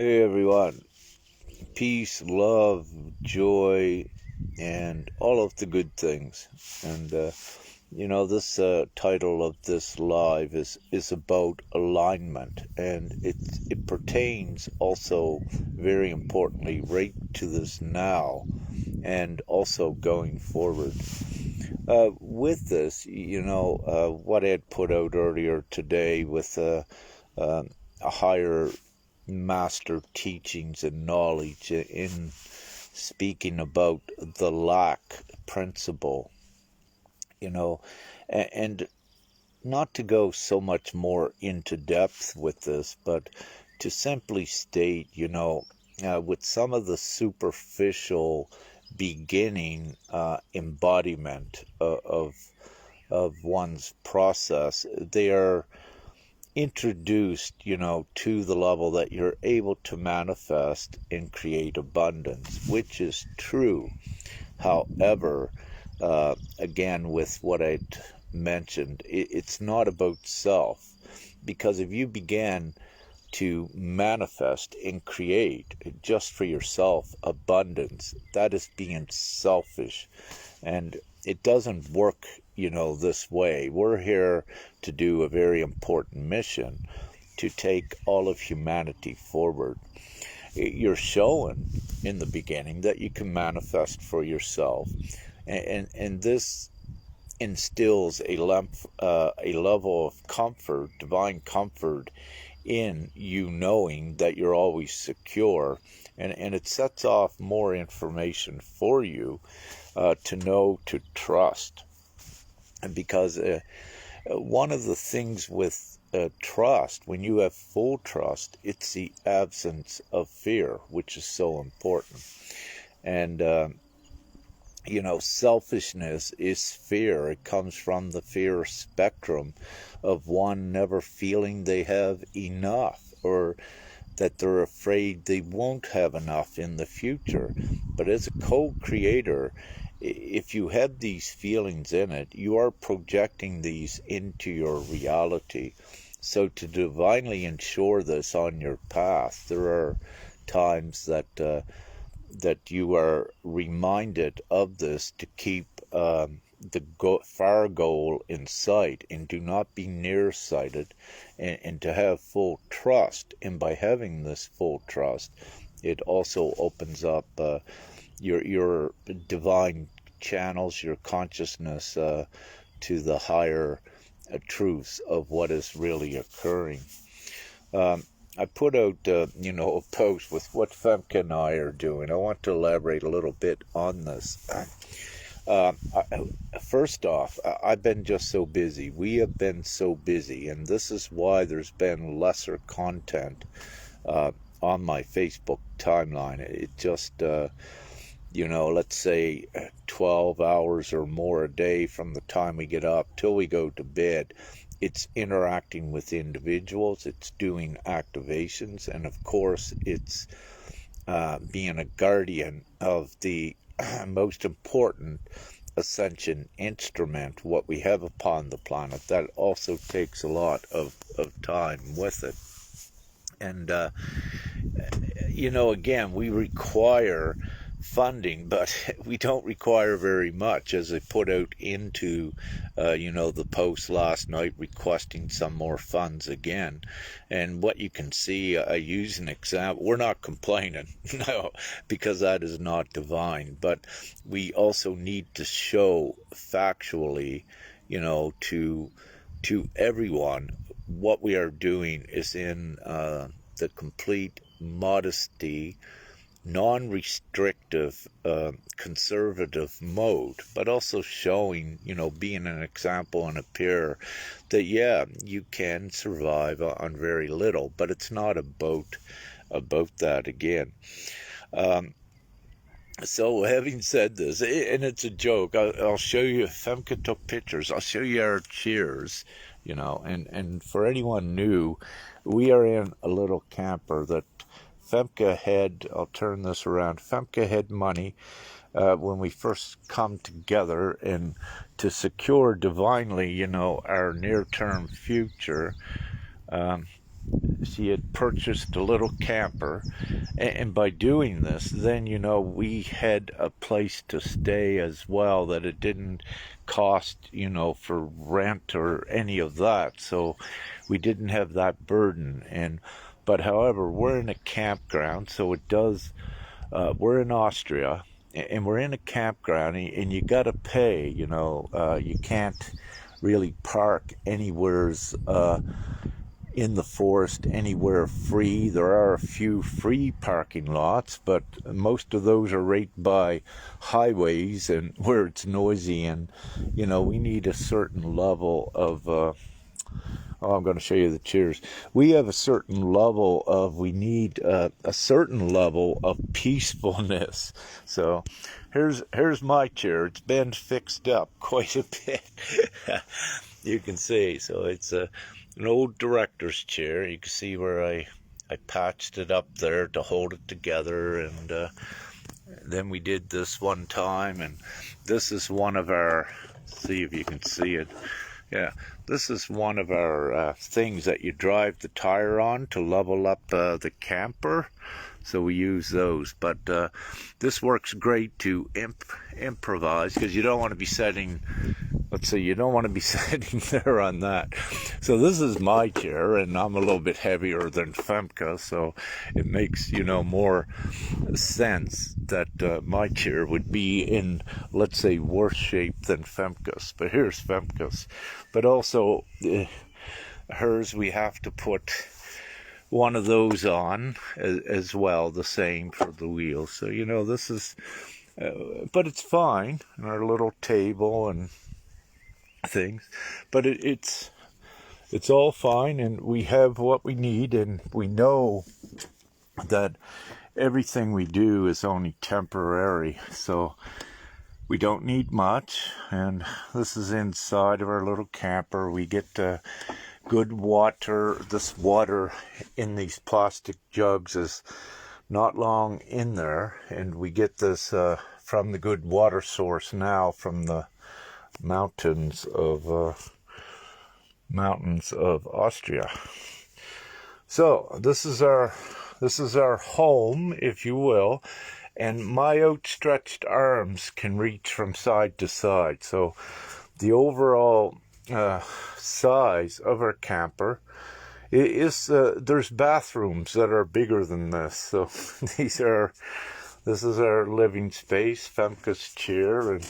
Hey everyone, peace, love, joy, and all of the good things. And this title of this live is about alignment, and it pertains also very importantly right to this now, and also going forward. With this, what I had put out earlier today with a higher master teachings and knowledge in speaking about the lack principle, and not to go so much more into depth with this, but to simply state, with some of the superficial beginning embodiment of one's process, they are introduced, to the level that you're able to manifest and create abundance, which is true. However, again, with what I mentioned, it's not about self, because if you began to manifest and create just for yourself abundance, that is being selfish, and it doesn't work, this way. We're here to do a very important mission, to take all of humanity forward. You're showing in the beginning that you can manifest for yourself, and this instills a level of comfort, divine comfort, in you knowing that you're always secure, and it sets off more information for you to know, to trust. And because one of the things with trust, when you have full trust, it's the absence of fear, which is so important. And selfishness is fear. It comes from the fear spectrum of one never feeling they have enough, or that they're afraid they won't have enough in the future. But as a co-creator, if you have these feelings in it, you are projecting these into your reality. So to divinely ensure this on your path, there are times that you are reminded of this, to keep the far goal in sight, and do not be nearsighted, and to have full trust. And by having this full trust, it also opens up your divine channels, your consciousness to the higher truths of what is really occurring. I put out, a post with what Femke and I are doing. I want to elaborate a little bit on this. First off, I've been just so busy. We have been so busy, and this is why there's been lesser content on my Facebook timeline. It just, let's say 12 hours or more a day from the time we get up till we go to bed. It's interacting with individuals, it's doing activations, and of course it's being a guardian of the most important Ascension instrument, what we have upon the planet. That also takes a lot of time with it. And, again, we require funding, but we don't require very much, as I put out into the post last night, requesting some more funds again. And what you can see, I use an example. We're not complaining, no, because that is not divine, but we also need to show factually, to everyone, what we are doing is in the complete modesty, non-restrictive, conservative mode, but also showing, being an example and a peer, that you can survive on very little, but it's not about that again. So having said this, and it's a joke, I'll show you, Femke took pictures, I'll show you our cheers, and for anyone new, we are in a little camper that Femke had, I'll turn this around, Femke had money when we first come together, and to secure divinely, our near-term future, she had purchased a little camper, and by doing this, then we had a place to stay as well, that it didn't cost for rent or any of that, so we didn't have that burden. But however, we're in a campground, so it does, we're in Austria, and we're in a campground, and you gotta pay. You can't really park anywheres in the forest anywhere free. There are a few free parking lots, but most of those are right by highways and where it's noisy, and we need a certain level of I'm going to show you the chairs. We have a certain level of, we need a certain level of peacefulness. So here's my chair. It's been fixed up quite a bit. You can see. So it's an old director's chair. You can see where I patched it up there to hold it together, and then we did this one time, and this is one of our, see if you can see it. Yeah, this is one of our things that you drive the tire on to level up the camper. So we use those. But this works great to improvise, because you don't want to be setting, let's say you don't want to be sitting there on that. So this is my chair, and I'm a little bit heavier than Femke, so it makes, more sense that my chair would be in, let's say, worse shape than Femke's. But here's Femke's. But also, hers, we have to put one of those on as well, the same for the wheels. So, this is, but it's fine, our little table and things, but it's all fine, and we have what we need, and we know that everything we do is only temporary, so we don't need much. And this is inside of our little camper. We get good water. This water in these plastic jugs is not long in there, and we get this from the good water source now, from the mountains of Austria. So this is our home, if you will, and my outstretched arms can reach from side to side. So the overall size of our camper is, there's bathrooms that are bigger than this. So this is our living space, Femke's chair, and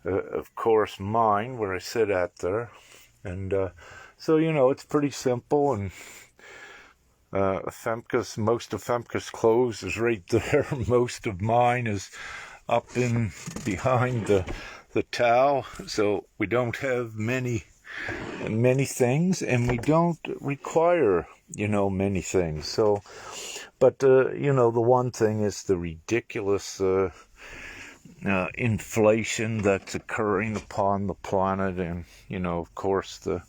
of course mine, where I sit at there. And so it's pretty simple, and most of Femke's clothes is right there. Most of mine is up in behind the towel, so we don't have many things, and we don't require many things. So, but the one thing is the ridiculous inflation that's occurring upon the planet, and of course the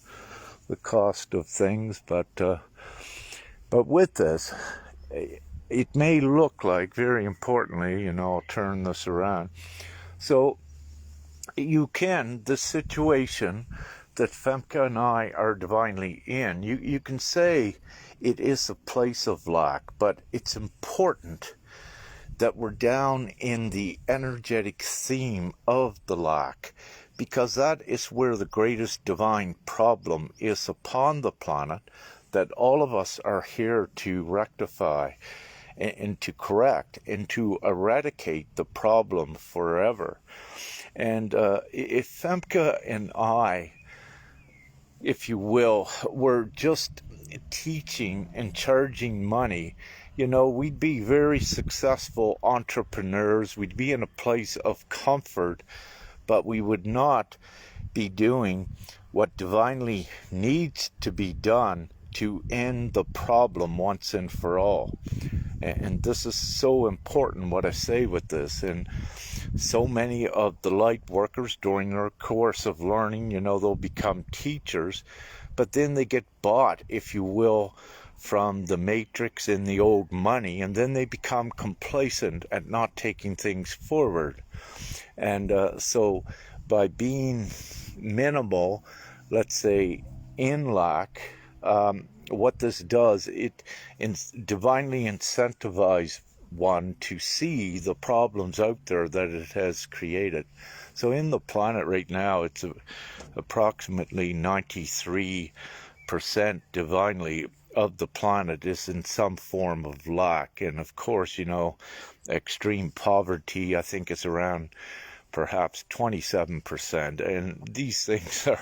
cost of things. But with this, it may look like, very importantly, I'll turn this around. So the situation that Femke and I are divinely in, you can say it is a place of lack, but it's important that we're down in the energetic theme of the lack, because that is where the greatest divine problem is upon the planet, that all of us are here to rectify and to correct and to eradicate the problem forever. And if Femke and I, if you will, were just teaching and charging money, we'd be very successful entrepreneurs. We'd be in a place of comfort, but we would not be doing what divinely needs to be done to end the problem once and for all. And this is so important, what I say with this. And so many of the light workers, during their course of learning, they'll become teachers, but then they get bought, if you will, from the matrix and the old money, and then they become complacent at not taking things forward. And so by being minimal, let's say, in lack, what this does, it divinely incentivizes one to see the problems out there that it has created. So in the planet right now, it's approximately 93% divinely of the planet is in some form of lack. And of course, extreme poverty, I think it's around perhaps 27%. And these things are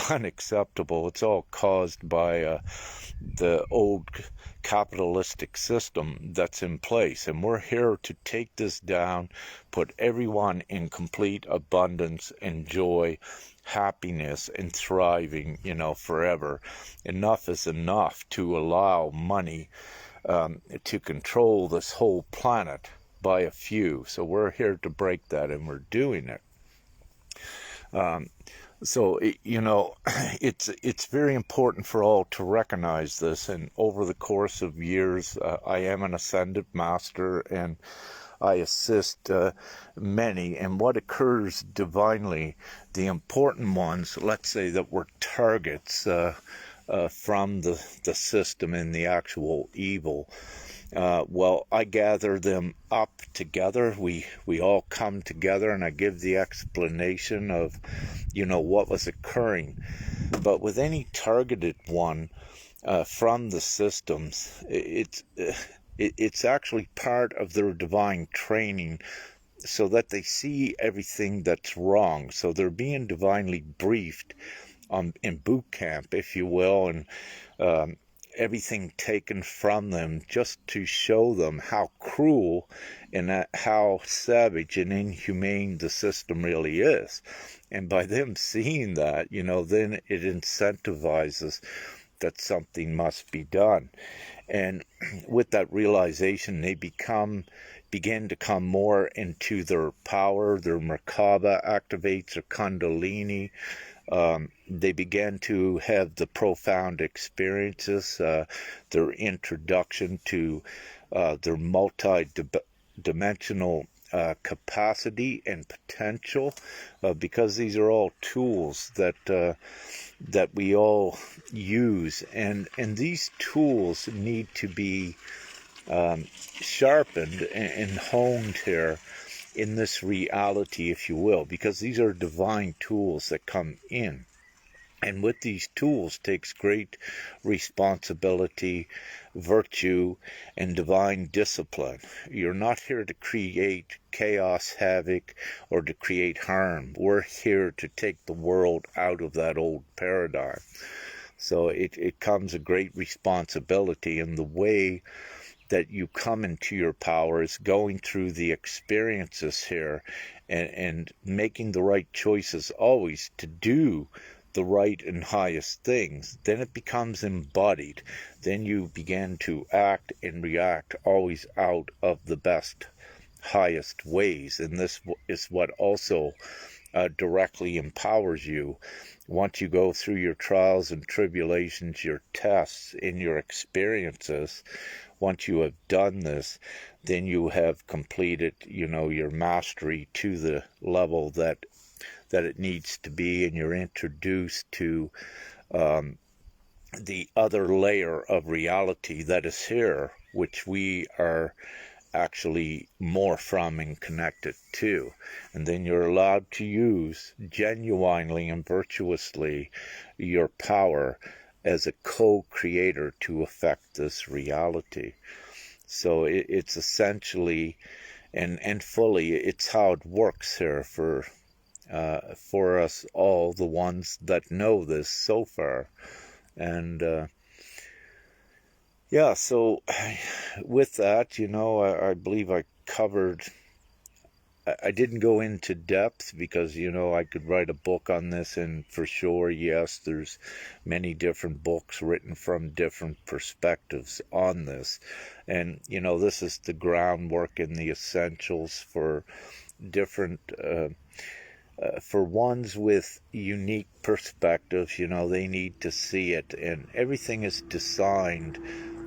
unacceptable. It's all caused by the old capitalistic system that's in place. And we're here to take this down, put everyone in complete abundance and joy, happiness, and thriving, forever. Enough is enough to allow money to control this whole planet by a few. So we're here to break that, and we're doing it. It's very important for all to recognize this. And over the course of years, I am an ascended master, and I assist many. And what occurs divinely, the important ones, let's say that were targets from the system and the actual evil. I gather them up together. We all come together, and I give the explanation of, what was occurring. But with any targeted one from the systems, it's actually part of their divine training, so that they see everything that's wrong. So they're being divinely briefed in boot camp, if you will, and everything taken from them just to show them how cruel and how savage and inhumane the system really is. And by them seeing that, then it incentivizes that something must be done. And with that realization, they begin to come more into their power. Their Merkaba activates, their Kundalini. They began to have the profound experiences, their introduction to their multi-dimensional capacity and potential, because these are all tools that we all use, and these tools need to be sharpened and honed here in this reality, if you will, because these are divine tools that come in. And with these tools takes great responsibility, virtue, and divine discipline. You're not here to create chaos, havoc, or to create harm. We're here to take the world out of that old paradigm. So it comes a great responsibility, and the way that you come into your power is going through the experiences here and making the right choices always to do the right and highest things. Then it becomes embodied. Then you begin to act and react always out of the best, highest ways. And this is what also directly empowers you. Once you go through your trials and tribulations, your tests, and your experiences, once you have done this, then you have completed, your mastery to the level that it needs to be, and you're introduced to the other layer of reality that is here, which we are actually more from and connected to. And then you're allowed to use genuinely and virtuously your power as a co-creator to affect this reality. So it's essentially and fully, it's how it works here for us all, the ones that know this so far. And so with that, I believe I covered. I didn't go into depth because, I could write a book on this, and for sure, yes, there's many different books written from different perspectives on this. And, this is the groundwork and the essentials for different, for ones with unique perspectives. They need to see it, and everything is designed,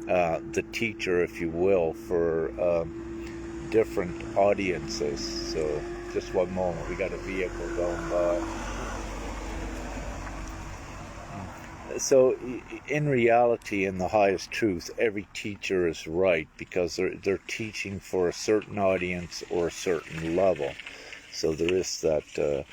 the teacher, if you will, for different audiences. So just one moment, we got a vehicle going by. So, in reality, in the highest truth, every teacher is right because they're teaching for a certain audience or a certain level. So there is that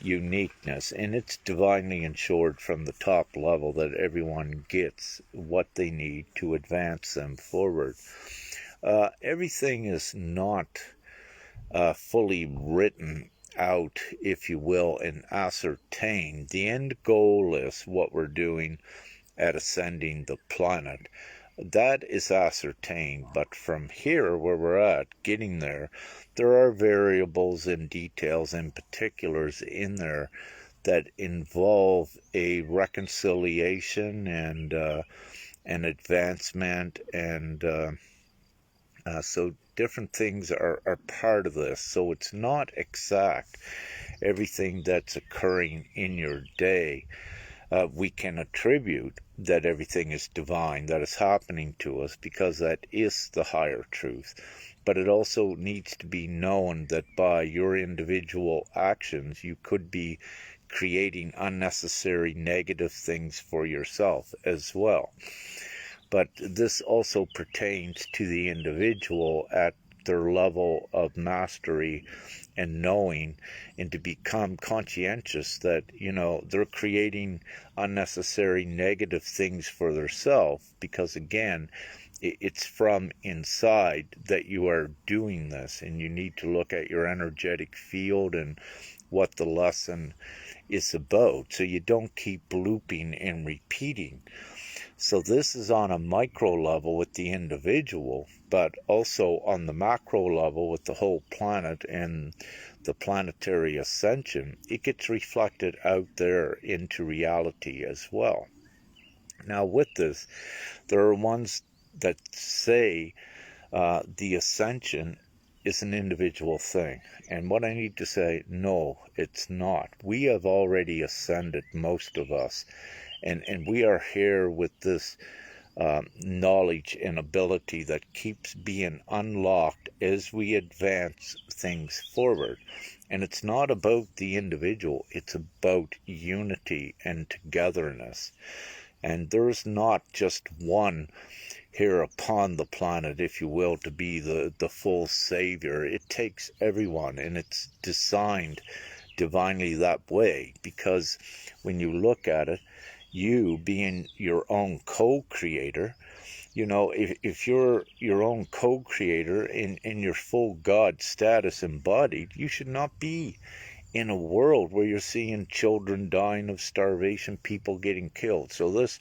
uniqueness, and it's divinely ensured from the top level that everyone gets what they need to advance them forward. Everything is not fully written out, if you will, and ascertained. The end goal is what we're doing at ascending the planet. That is ascertained, but from here, where we're at, getting there, there are variables and details and particulars in there that involve a reconciliation and an advancement, and so different things are part of this. So it's not exact, everything that's occurring in your day. We can attribute that everything is divine, that is happening to us, because that is the higher truth. But it also needs to be known that by your individual actions, you could be creating unnecessary negative things for yourself as well. But this also pertains to the individual at their level of mastery and knowing, and to become conscientious that, they're creating unnecessary negative things for themselves, because again, it's from inside that you are doing this, and you need to look at your energetic field and what the lesson is about, so you don't keep looping and repeating. So this is on a micro level with the individual, but also on the macro level with the whole planet and the planetary ascension. It gets reflected out there into reality as well. Now with this, there are ones that say the ascension is an individual thing. And what I need to say, no, it's not. We have already ascended, most of us. And we are here with this knowledge and ability that keeps being unlocked as we advance things forward. And it's not about the individual, it's about unity and togetherness. And there's not just one here upon the planet, if you will, to be the full savior. It takes everyone, and it's designed divinely that way, because when you look at it, you being your own co-creator, if you're your own co-creator in your full God status embodied, you should not be in a world where you're seeing children dying of starvation, people getting killed. So this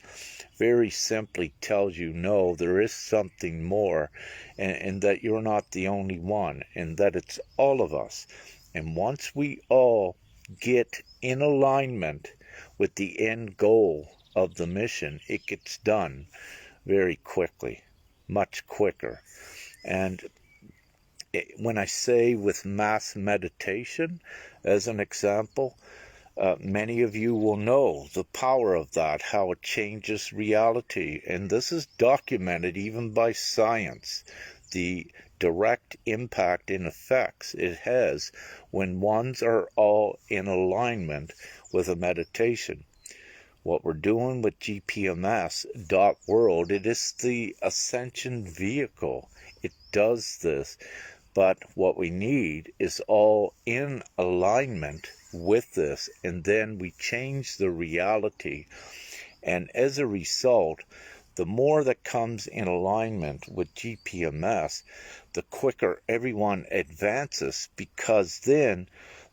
very simply tells you, no, there is something more, and that you're not the only one, and that it's all of us. And once we all get in alignment with the end goal of the mission, it gets done very quickly, much quicker. And when I say with mass meditation, as an example, many of you will know the power of that, how it changes reality. And this is documented even by science, the direct impact and effects it has when ones are all in alignment with a meditation. What we're doing with GPMS.world, it is the Ascension vehicle. It does this. But what we need is all in alignment with this, and then we change the reality. And as a result, the more that comes in alignment with GPMS, the quicker everyone advances, because then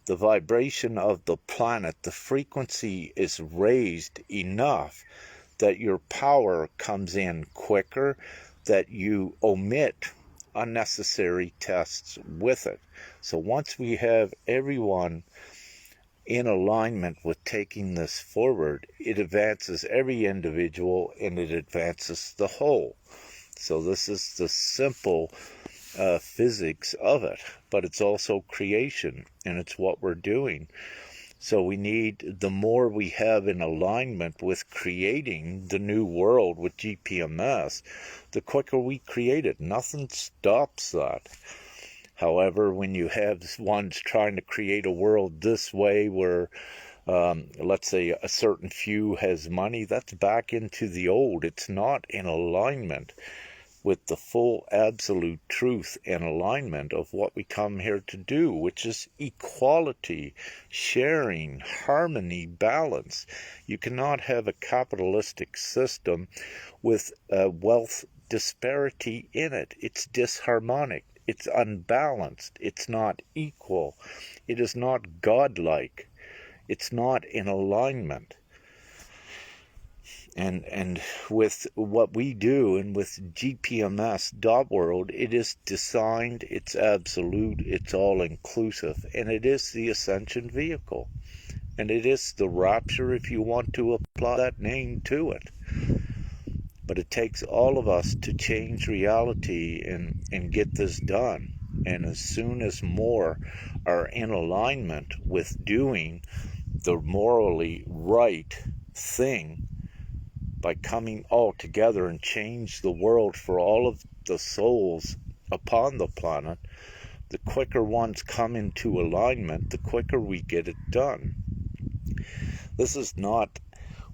the vibration of the planet, the frequency is raised enough that your power comes in quicker, that you omit unnecessary tests with it. So once we have everyone in alignment with taking this forward, it advances every individual and it advances the whole. So this is the simple physics of it, but it's also creation, and it's what we're doing. So we need, the more we have in alignment with creating the new world with GPMS, the quicker we create it. Nothing stops that. However, when you have ones trying to create a world this way where let's say a certain few has money, that's back into the old. It's not in alignment with the full absolute truth and alignment of what we come here to do, which is equality, sharing, harmony, balance. You cannot have a capitalistic system with wealth disparity in it. It's disharmonic. It's unbalanced. It's not equal. It is not godlike. It's not in alignment. And with what we do and with GPMS.world, it is designed, it's absolute, it's all inclusive, and it is the Ascension vehicle. And it is the rapture if you want to apply that name to it. But it takes all of us to change reality and get this done. And as soon as more are in alignment with doing the morally right thing, by coming all together and change the world for all of the souls upon the planet, the quicker ones come into alignment, the quicker we get it done. This is not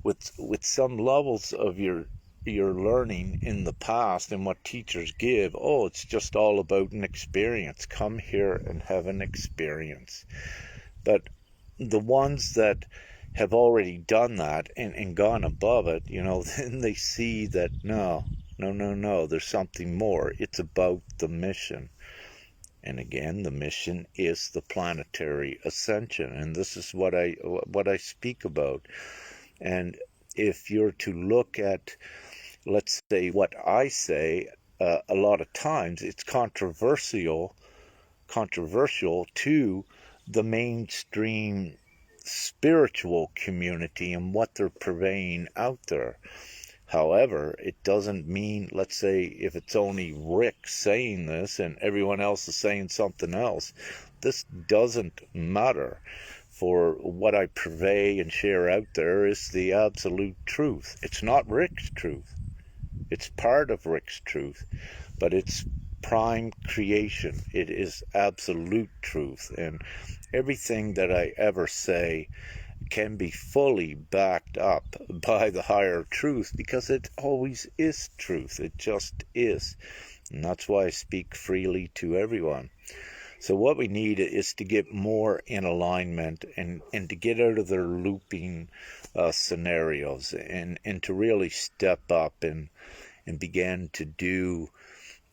with some levels of your learning in the past and what teachers give. Oh, it's just all about an experience. Come here and have an experience. But the ones that have already done that and gone above it, then they see that no, there's something more. It's about the mission. And again, the mission is the planetary ascension. And this is what I speak about. And if you're to look at, let's say, what I say, a lot of times it's controversial to the mainstream spiritual community and what they're purveying out there. However, it doesn't mean, let's say, if it's only Rick saying this and everyone else is saying something else, this doesn't matter. For what I purvey and share out there is the absolute truth. It's not Rick's truth. It's part of Rick's truth, but it's prime creation. It is absolute truth. And everything that I ever say can be fully backed up by the higher truth because it always is truth. It just is. And that's why I speak freely to everyone. So what we need is to get more in alignment and to get out of their looping scenarios and to really step up and begin to do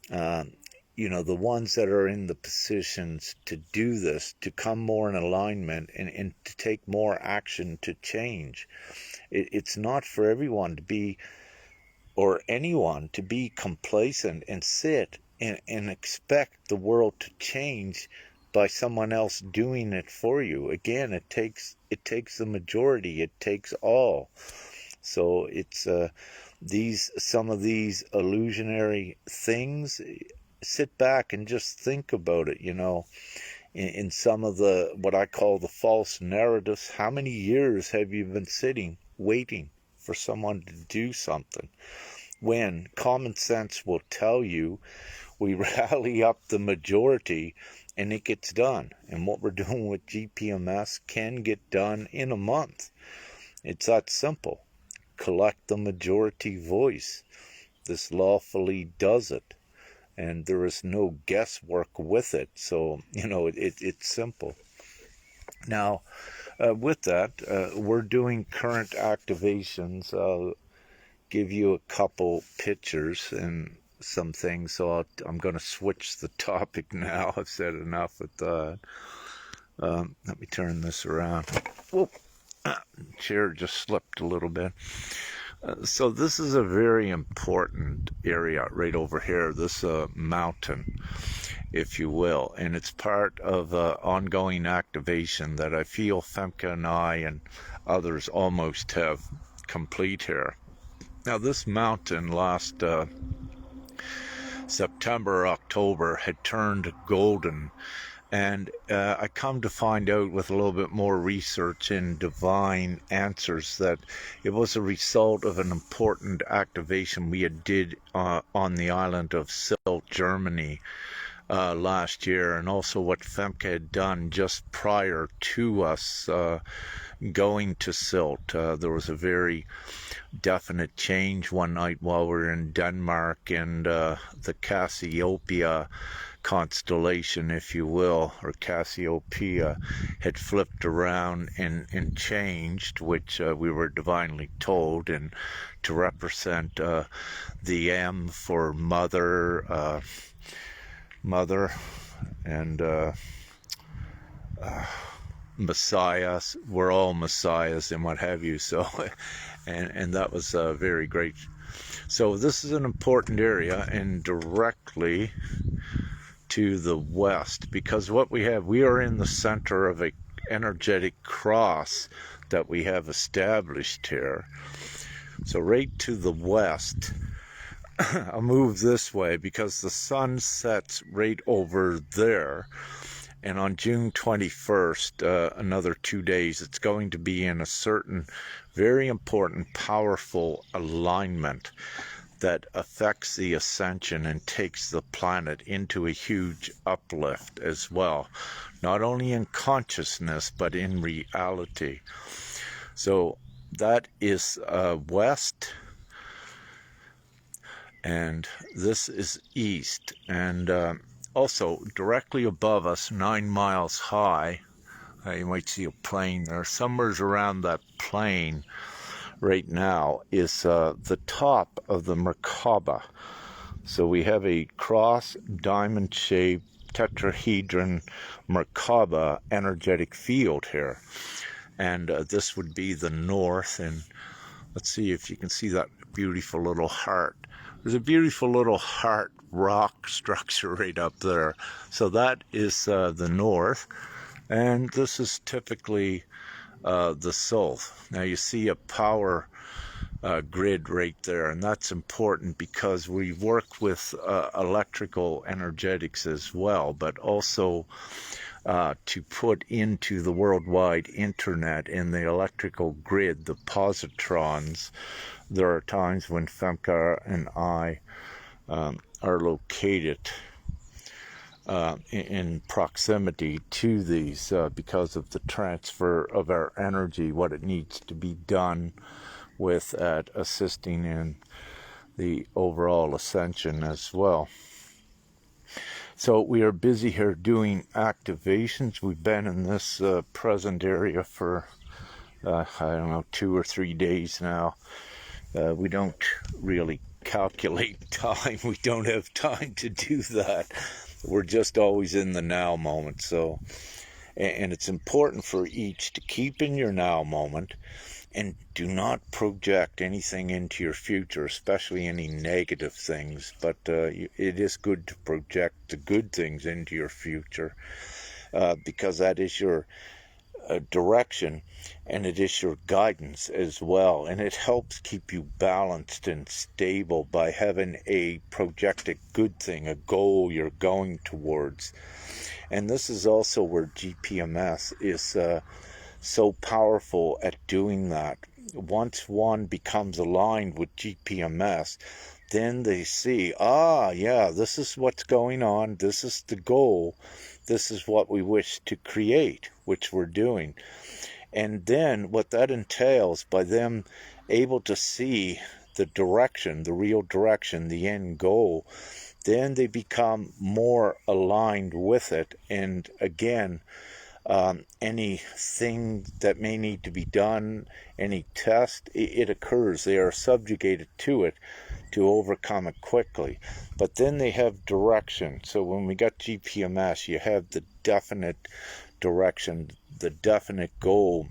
the ones that are in the positions to do this, to come more in alignment and to take more action to change. It's not for everyone to be, or anyone to be complacent and sit and expect the world to change by someone else doing it for you. Again, it takes the majority. It takes all. So it's some of these illusionary things. Sit back and just think about it, in some of the, what I call the false narratives. How many years have you been sitting, waiting for someone to do something? When common sense will tell you we rally up the majority and it gets done. And what we're doing with GPMS can get done in a month. It's that simple. Collect the majority voice. This lawfully does it. And there is no guesswork with it. So, it's simple. Now, with that, we're doing current activations. I'll give you a couple pictures and some things. So I'm going to switch the topic now. I've said enough with that. Let me turn this around. Whoop. Chair just slipped a little bit. So this is a very important area right over here, this mountain, if you will, and it's part of ongoing activation that I feel Femke and I and others almost have complete here. Now this mountain last September, October had turned golden. And I come to find out with a little bit more research in divine answers that it was a result of an important activation we did on the island of Sylt, Germany last year, and also what Femke had done just prior to us going to silt. There was a very definite change one night while we were in Denmark, and the Cassiopeia constellation, if you will, or Cassiopeia, had flipped around and changed, which we were divinely told, and to represent the M for mother, mother, and messiahs. We're all messiahs and what have you. So, and that was very great. So this is an important area, and directly to the west, because what we are in the center of a energetic cross that we have established here. So right to the west, I'll move this way because the sun sets right over there. And on June 21st, another 2 days, it's going to be in a certain very important, powerful alignment that affects the ascension and takes the planet into a huge uplift as well, not only in consciousness but in reality. So that is west, and this is east, and also directly above us, 9 miles high, you might see a plane there. Somewhere around that plane right now is the top of the Merkaba. So we have a cross diamond-shaped tetrahedron Merkaba energetic field here. And this would be the north. And let's see if you can see that beautiful little heart. There's a beautiful little heart rock structure right up there. So that is the north. And this is typically the south. Now you see a power grid right there, and that's important because we work with electrical energetics as well, but also to put into the worldwide internet in the electrical grid the positrons. There are times when Femke and I are located in proximity to these because of the transfer of our energy, what it needs to be done with assisting in the overall ascension as well. So we are busy here doing activations. We've been in this present area for I don't know, 2 or 3 days now. We don't really calculate time. We don't have time to do that. We're just always in the now moment. So, and it's important for each to keep in your now moment and do not project anything into your future, especially any negative things. But it is good to project the good things into your future because that is your direction, and it is your guidance as well, and it helps keep you balanced and stable by having a projected good thing, a goal you're going towards. And this is also where GPMS is so powerful at doing that. Once one becomes aligned with GPMS, then they see, yeah, this is what's going on, this is the goal, this is what we wish to create, which we're doing. And then what that entails, by them able to see the direction, the real direction, the end goal, then they become more aligned with it. And again, anything that may need to be done, any test, it occurs. They are subjugated to it to overcome it quickly. But then they have direction. So when we got GPMS, you have the definite direction, the definite goal,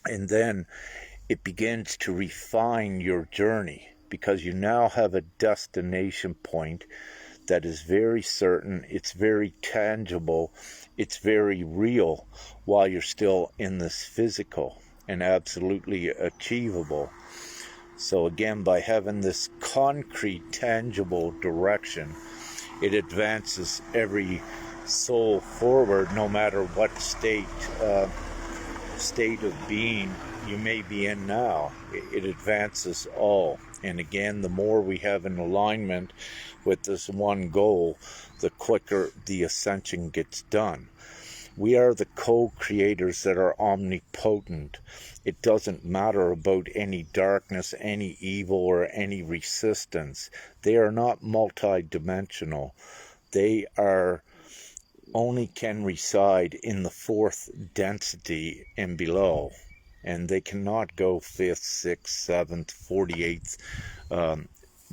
and then it begins to refine your journey because you now have a destination point that is very certain, it's very tangible, it's very real while you're still in this physical, and absolutely achievable. So again, by having this concrete, tangible direction, it advances every soul forward, no matter what state of being you may be in now. It advances all. And again, the more we have an alignment with this one goal, the quicker the ascension gets done. We are the co-creators that are omnipotent. It doesn't matter about any darkness, any evil, or any resistance. They are not multidimensional. They are only can reside in the fourth density and below. And they cannot go fifth, sixth, seventh, 48th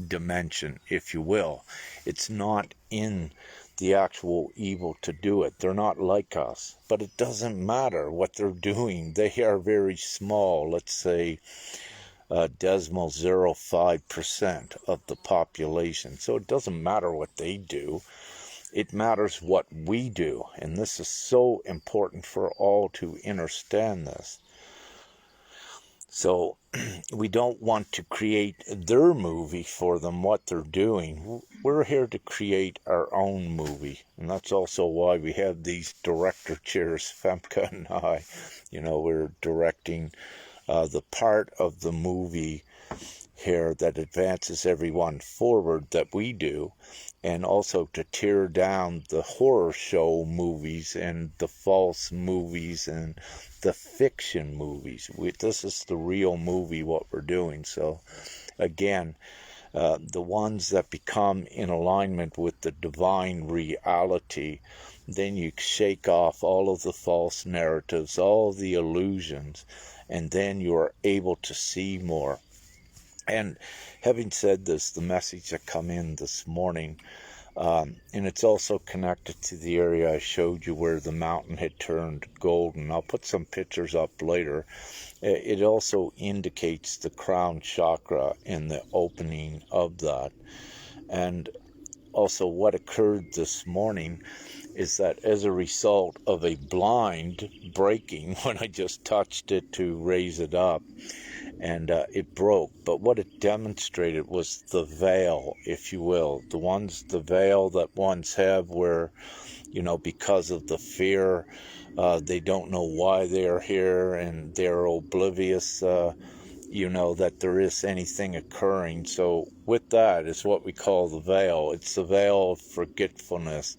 dimension, if you will. It's not in the actual evil to do it. They're not like us. But it doesn't matter what they're doing. They are very small, let's say decimal 0.05% of the population. So it doesn't matter what they do. It matters what we do. And this is so important for all to understand this. So we don't want to create their movie for them, what they're doing. We're here to create our own movie. And that's also why we have these director chairs, Femke and I. We're directing the part of the movie here that advances everyone forward that we do, and also to tear down the horror show movies and the false movies and the fiction movies. This is the real movie, what we're doing. So again, the ones that become in alignment with the divine reality, then you shake off all of the false narratives, all the illusions, and then you are able to see more. And having said this, the message that come in this morning, and it's also connected to the area I showed you where the mountain had turned golden. I'll put some pictures up later. It also indicates the crown chakra and the opening of that. And also what occurred this morning is that as a result of a blind breaking, when I just touched it to raise it up, and it broke. But what it demonstrated was the veil, if you will. The veil that ones have where, because of the fear, they don't know why they are here, and they're oblivious, that there is anything occurring. So with that is what we call the veil. It's the veil of forgetfulness.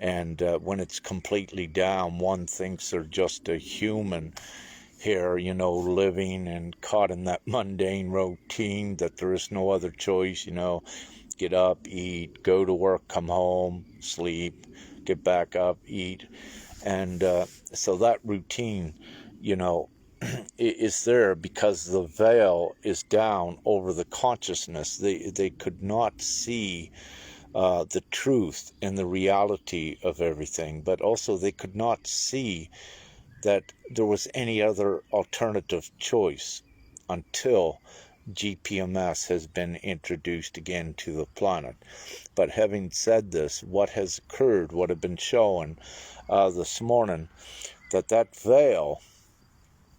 And when it's completely down, one thinks they're just a human here, living and caught in that mundane routine, that there is no other choice, get up, eat, go to work, come home, sleep, get back up, eat. And so that routine, is there because the veil is down over the consciousness. They could not see the truth and the reality of everything, but also they could not see that there was any other alternative choice until GPMS has been introduced again to the planet. But having said this, what has occurred, what had been shown this morning, that veil,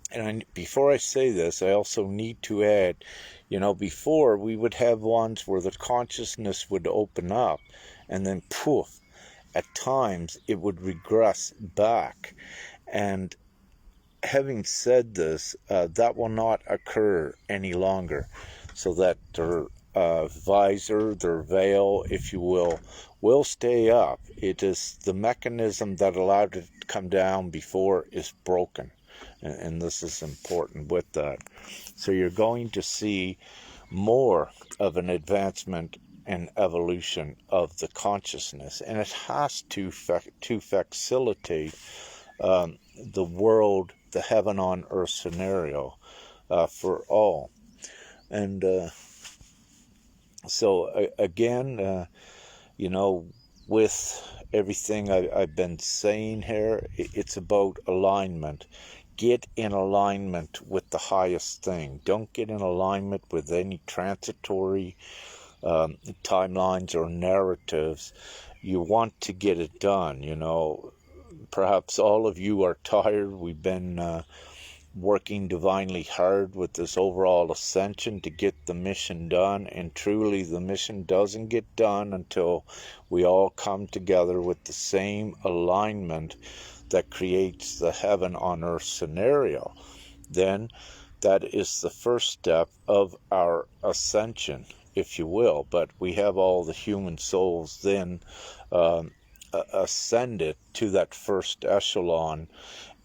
and before I say this, I also need to add, before we would have ones where the consciousness would open up and then poof, at times it would regress back. And having said this, that will not occur any longer. So that their visor, their veil, if you will stay up. It is the mechanism that allowed it to come down before is broken. And this is important with that. So you're going to see more of an advancement and evolution of the consciousness. And it has to facilitate the world, the heaven on earth scenario for all. And so again, with everything I've been saying here, it's about alignment. Get in alignment with the highest thing. Don't get in alignment with any transitory timelines or narratives. You want to get it done, Perhaps all of you are tired. We've been working divinely hard with this overall ascension to get the mission done, and truly the mission doesn't get done until we all come together with the same alignment that creates the heaven on earth scenario. Then that is the first step of our ascension, if you will. But we have all the human souls then ascended to that first echelon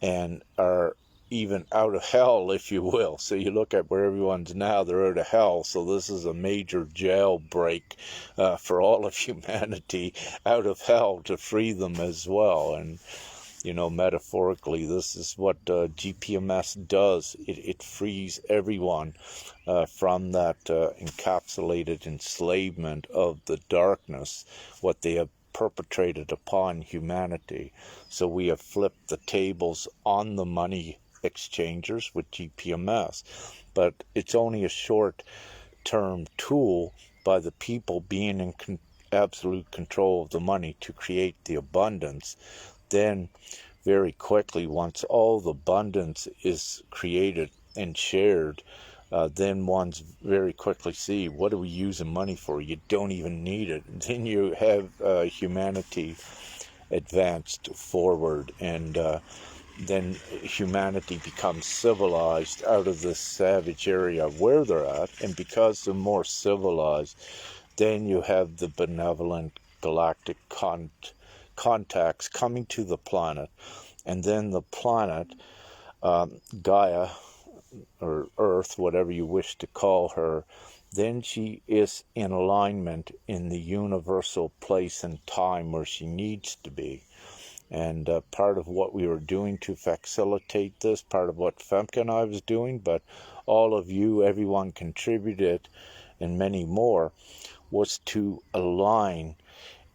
and are even out of hell, if you will. So you look at where everyone's now, they're out of hell. So this is a major jailbreak for all of humanity out of hell to free them as well. And, you know, metaphorically, this is what GPMS does. It frees everyone from that encapsulated enslavement of the darkness, what they have perpetrated upon humanity. So we have flipped the tables on the money exchangers with GPMS, but it's only a short-term tool by the people being in absolute control of the money to create the abundance. Then very quickly, once all the abundance is created and shared, then one's very quickly see, what are we using money for? You don't even need it. And then you have humanity advanced forward, and then humanity becomes civilized out of this savage area where they're at. And because they're more civilized, then you have the benevolent galactic contacts coming to the planet. And then the planet, Gaia, or Earth, whatever you wish to call her, then she is in alignment in the universal place and time where she needs to be. And part of what we were doing to facilitate this, part of what Femke and I was doing, but all of you, everyone contributed, and many more, was to align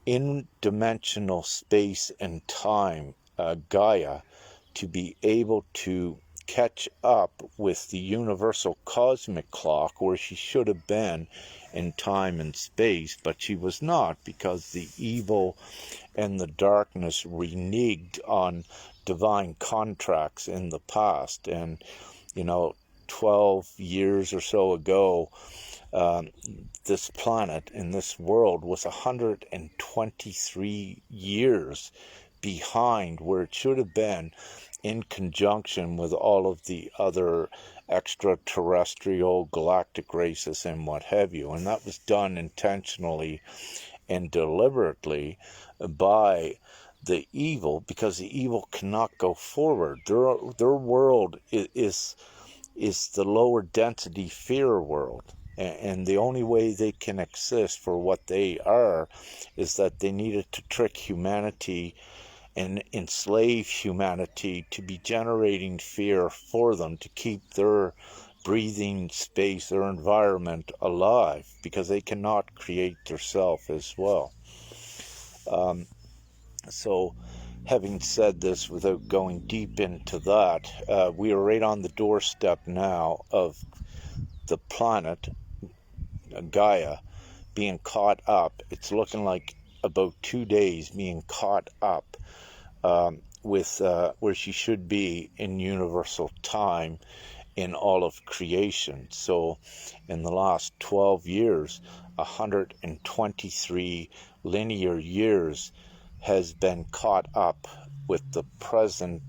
in dimensional space and time, Gaia, to be able to catch up with the universal cosmic clock where she should have been in time and space, but she was not, because the evil and the darkness reneged on divine contracts in the past. And, you know, 12 years or so ago, this planet in this world was 123 years behind where it should have been, in conjunction with all of the other extraterrestrial galactic races and what have you. And that was done intentionally and deliberately by the evil, because the evil cannot go forward. Their world is the lower density fear world. And the only way they can exist for what they are is that they needed to trick humanity and enslave humanity to be generating fear for them, to keep their breathing space, their environment alive, because they cannot create their self as well. So having said this, without going deep into that, we are right on the doorstep now of the planet, Gaia, being caught up. It's looking like about 2 days being caught up with where she should be in universal time in all of creation. So in the last 12 years, 123 linear years has been caught up with the present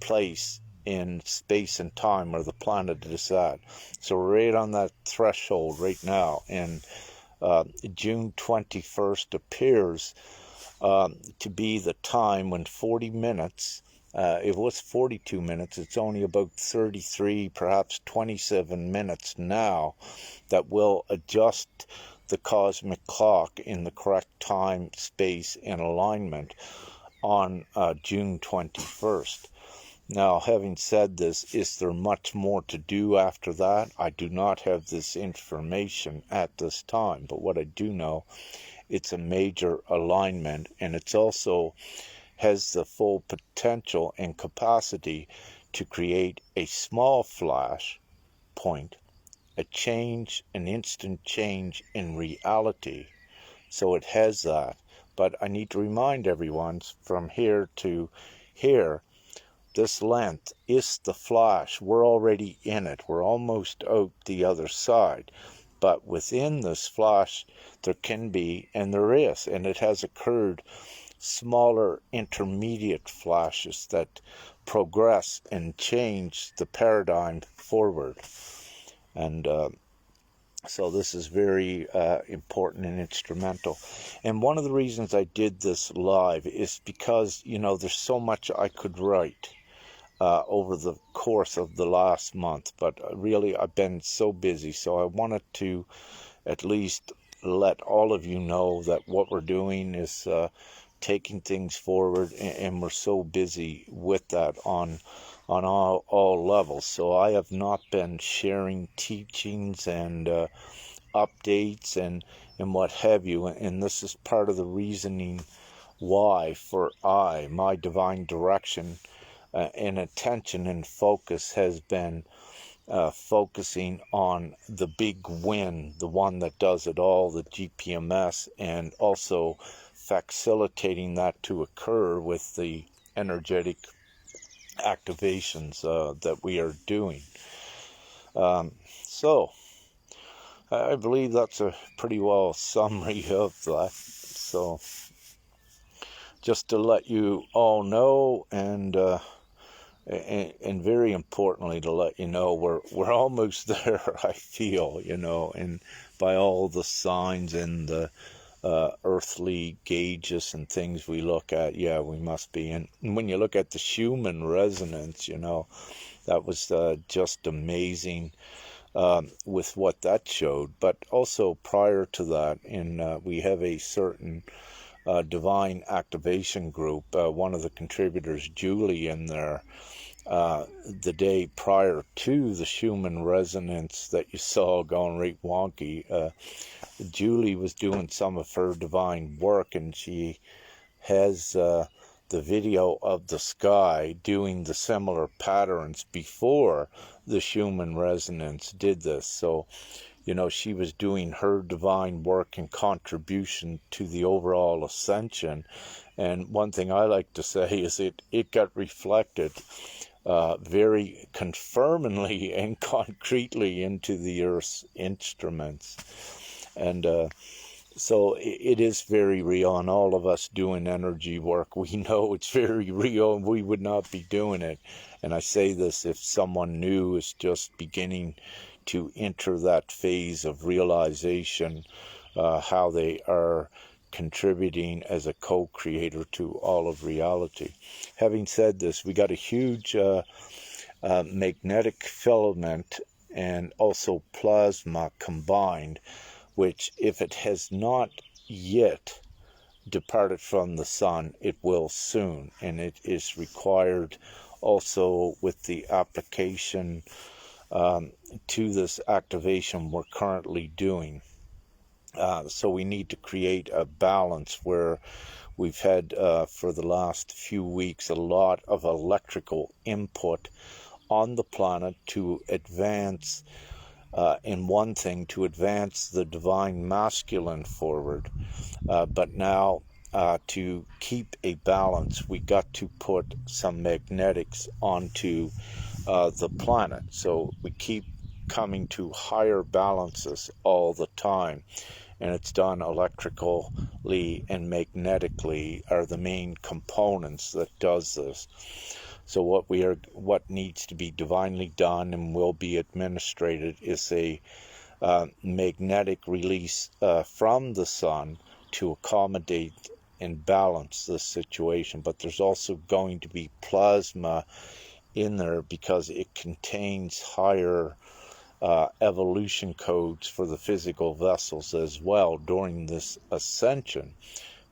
place in space and time where the planet is at. So we're right on that threshold right now, and June 21st appears to be the time when 40 minutes, it was 42 minutes, it's only about 33, perhaps 27 minutes now, that will adjust the cosmic clock in the correct time, space, and alignment on June 21st. Now, having said this, is there much more to do after that? I do not have this information at this time, but what I do know, it's a major alignment, and it's also has the full potential and capacity to create a small flash point, a change, an instant change in reality. So it has that. But I need to remind everyone, from here to here, this length is the flash. We're already in it. We're almost out the other side. But within this flash, there can be, and there is, and it has occurred, smaller intermediate flashes that progress and change the paradigm forward. And So this is very important and instrumental. And one of the reasons I did this live is because, there's so much I could write over the course of the last month, but really I've been so busy. So I wanted to at least let all of you know that what we're doing is taking things forward, and we're so busy with that on all levels. So I have not been sharing teachings and updates and what have you, and this is part of the reasoning why for my divine direction and attention and focus has been focusing on the big win, the one that does it all, the GPMS, and also facilitating that to occur with the energetic activations that we are doing. So I believe that's a pretty well summary of that. So just to let you all know, and very importantly to let you know, we're almost there. I feel, and by all the signs and the earthly gauges and things we look at, yeah, we must be. And when you look at the Schumann resonance, that was just amazing with what that showed. But also prior to that, we have a certain divine activation group. One of the contributors, Julie, in there. The day prior to the Schumann resonance that you saw going right wonky, Julie was doing some of her divine work, and she has the video of the sky doing the similar patterns before the Schumann resonance did this. So, she was doing her divine work and contribution to the overall ascension. And one thing I like to say is it got reflected very confirmingly and concretely into the Earth's instruments. And so it is very real, and all of us doing energy work, we know it's very real, and we would not be doing it. And I say this if someone new is just beginning to enter that phase of realization, how they are contributing as a co-creator to all of reality. Having said this, we got a huge magnetic filament and also plasma combined, which, if it has not yet departed from the sun, it will soon, and it is required also with the application to this activation we're currently doing. So we need to create a balance where we've had for the last few weeks a lot of electrical input on the planet to advance in one thing, to advance the divine masculine forward, but now to keep a balance, we got to put some magnetics onto the planet. So we keep coming to higher balances all the time, and it's done electrically and magnetically are the main components that does this. So what needs to be divinely done and will be administrated is a magnetic release from the sun to accommodate and balance this situation. But there's also going to be plasma in there because it contains higher evolution codes for the physical vessels as well during this ascension,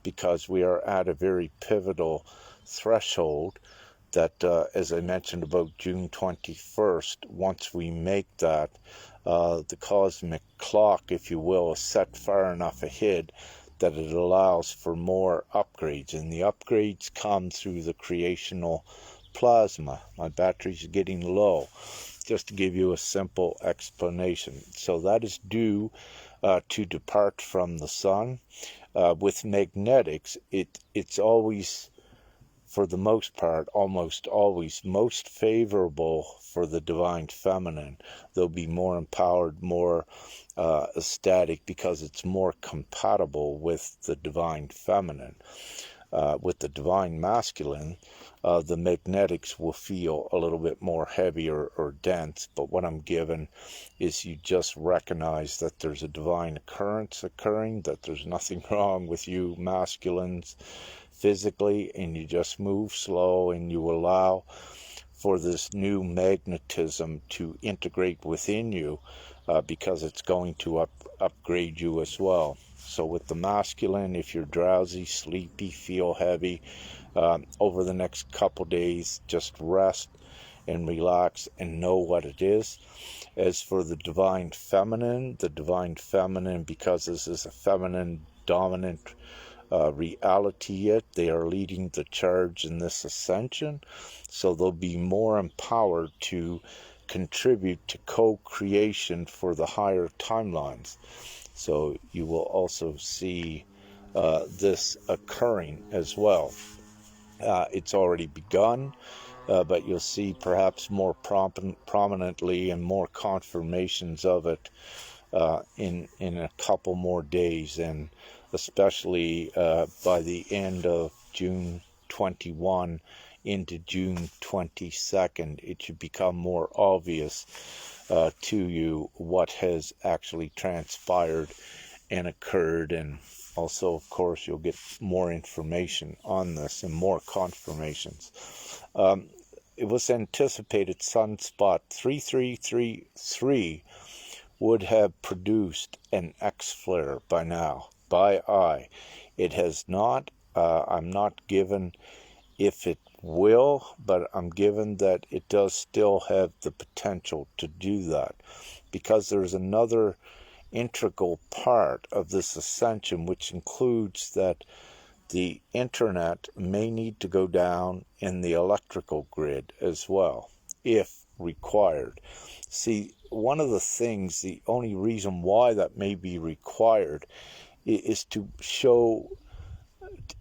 because we are at a very pivotal threshold that, as I mentioned, about June 21st, once we make that, the cosmic clock, if you will, is set far enough ahead that it allows for more upgrades. And the upgrades come through the creational plasma. My battery's getting low. Just to give you a simple explanation. So that is due to depart from the sun. With magnetics, it's always, for the most part, almost always most favorable for the divine feminine. They'll be more empowered, more ecstatic, because it's more compatible with the divine feminine. With the divine masculine, the magnetics will feel a little bit more heavier or dense. But what I'm given is you just recognize that there's a divine occurrence occurring, that there's nothing wrong with you masculines physically, and you just move slow and you allow for this new magnetism to integrate within you, because it's going to upgrade you as well. So with the masculine, if you're drowsy, sleepy, feel heavy, over the next couple days, just rest and relax and know what it is. As for the divine feminine, because this is a feminine dominant reality yet, they are leading the charge in this ascension, so they'll be more empowered to contribute to co-creation for the higher timelines. So you will also see this occurring as well. It's already begun, but you'll see perhaps more prominently and more confirmations of it in a couple more days, and especially by the end of June 21 into June 22nd, it should become more obvious to you what has actually transpired and occurred. And also, of course, you'll get more information on this and more confirmations. It was anticipated sunspot 3333 would have produced an X-flare by now, by eye. It has not. I'm not given if it will, but I'm given that it does still have the potential to do that, because there's another integral part of this ascension, which includes that the internet may need to go down in the electrical grid as well, if required. See, one of the things, the only reason why that may be required is to show,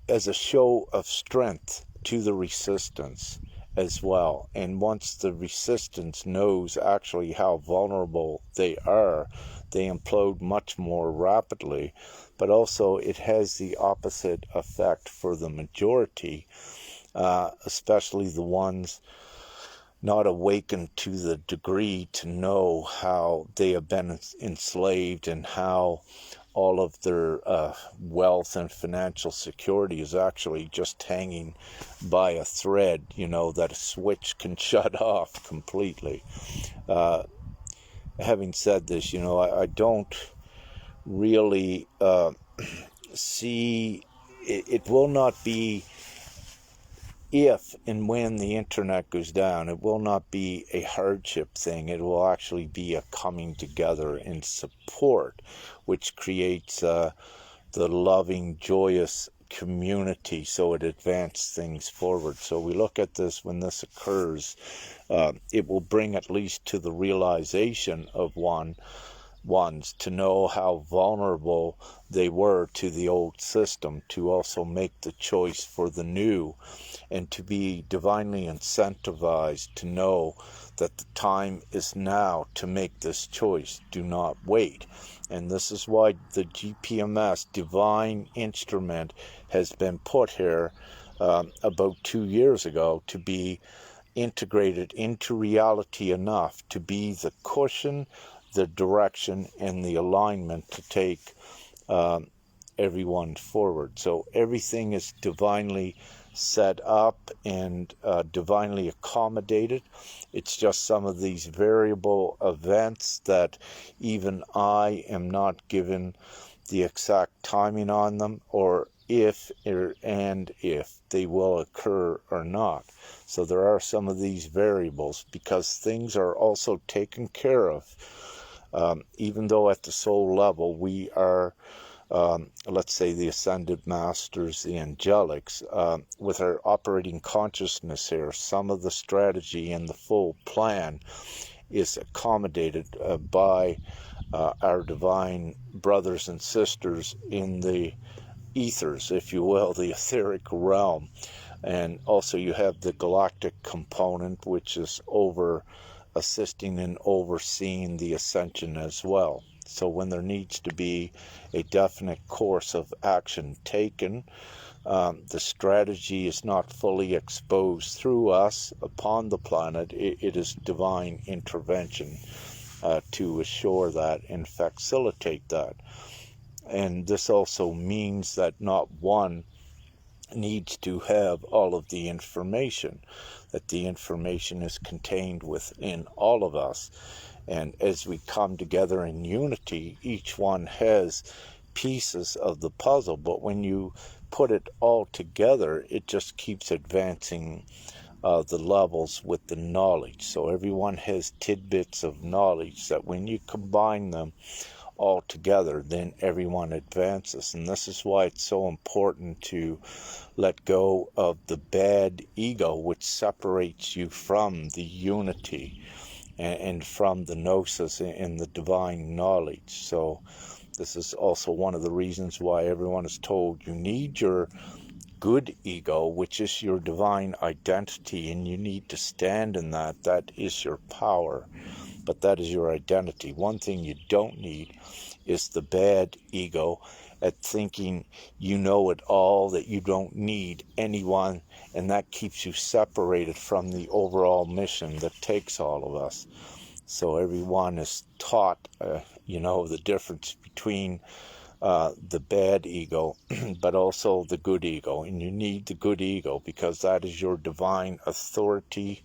as a show of strength to the resistance as well. And once the resistance knows actually how vulnerable they are, they implode much more rapidly. But also it has the opposite effect for the majority, especially the ones not awakened to the degree to know how they have been enslaved and how all of their wealth and financial security is actually just hanging by a thread, that a switch can shut off completely. Having said this, I don't really see, it will not be, if and when the internet goes down, it will not be a hardship thing. It will actually be a coming together in support, which creates the loving, joyous community, so it advances things forward. So we look at this, when this occurs, it will bring at least to the realization of ones to know how vulnerable they were to the old system, to also make the choice for the new, and to be divinely incentivized to know that the time is now to make this choice. Do not wait. And this is why the GPMS divine instrument has been put here about 2 years ago, to be integrated into reality enough to be the cushion, the direction, and the alignment to take everyone forward. So everything is divinely set up and divinely accommodated. It's just some of these variable events that even I am not given the exact timing on them, or if they will occur or not. So there are some of these variables, because things are also taken care of. Even though at the soul level we are, let's say, the ascended masters, the angelics, with our operating consciousness here, some of the strategy and the full plan is accommodated by our divine brothers and sisters in the ethers, if you will, the etheric realm. And also you have the galactic component, which is assisting and overseeing the ascension as well. So when there needs to be a definite course of action taken, The strategy is not fully exposed through us upon the planet. It is divine intervention to assure that and facilitate that. And this also means that not one needs to have all of the information, that the information is contained within all of us. And as we come together in unity, each one has pieces of the puzzle, but when you put it all together, it just keeps advancing the levels with the knowledge. So everyone has tidbits of knowledge that when you combine them all together, then everyone advances. And this is why it's so important to let go of the bad ego, which separates you from the unity and from the gnosis and the divine knowledge. So this is also one of the reasons why everyone is told you need your good ego, which is your divine identity, and you need to stand in that. That is your power, but that is your identity. One thing you don't need is the bad ego at thinking you know it all, that you don't need anyone, and that keeps you separated from the overall mission that takes all of us. So everyone is taught, the difference between the bad ego, but also the good ego. And you need the good ego because that is your divine authority.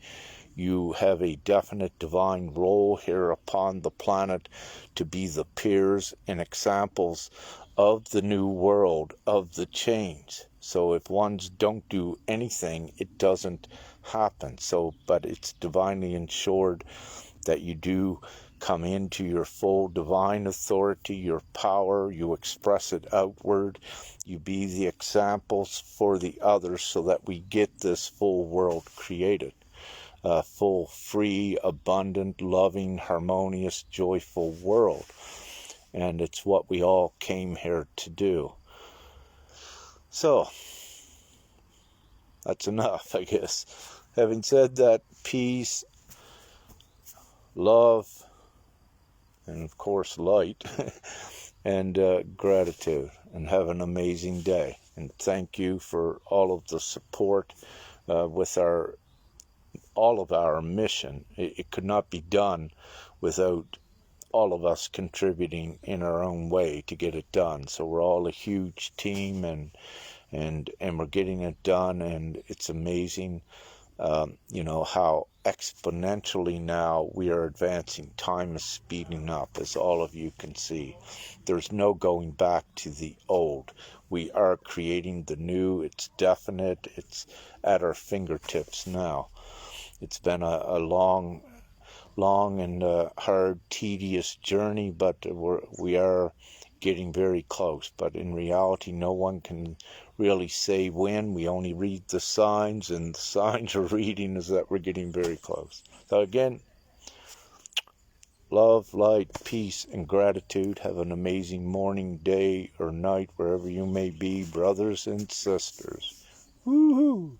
You have a definite divine role here upon the planet to be the peers and examples of the new world, of the change. So if ones don't do anything, it doesn't happen. So, but it's divinely ensured that you do come into your full divine authority, your power, you express it outward, you be the examples for the others so that we get this full world created. A full, free, abundant, loving, harmonious, joyful world. And it's what we all came here to do. So, that's enough, I guess. Having said that, peace, love, and of course light, and gratitude. And have an amazing day. And thank you for all of the support with all of our mission. It could not be done without all of us contributing in our own way to get it done. So we're all a huge team, and we're getting it done, and it's amazing, how exponentially now we are advancing. Time is speeding up, as all of you can see. There's no going back to the old. We are creating the new. It's definite. It's at our fingertips now. It's been a long and hard, tedious journey, but we are getting very close. But in reality, no one can really say when. We only read the signs, and the signs we're reading is that we're getting very close. So again, love, light, peace, and gratitude. Have an amazing morning, day, or night, wherever you may be, brothers and sisters. Woohoo!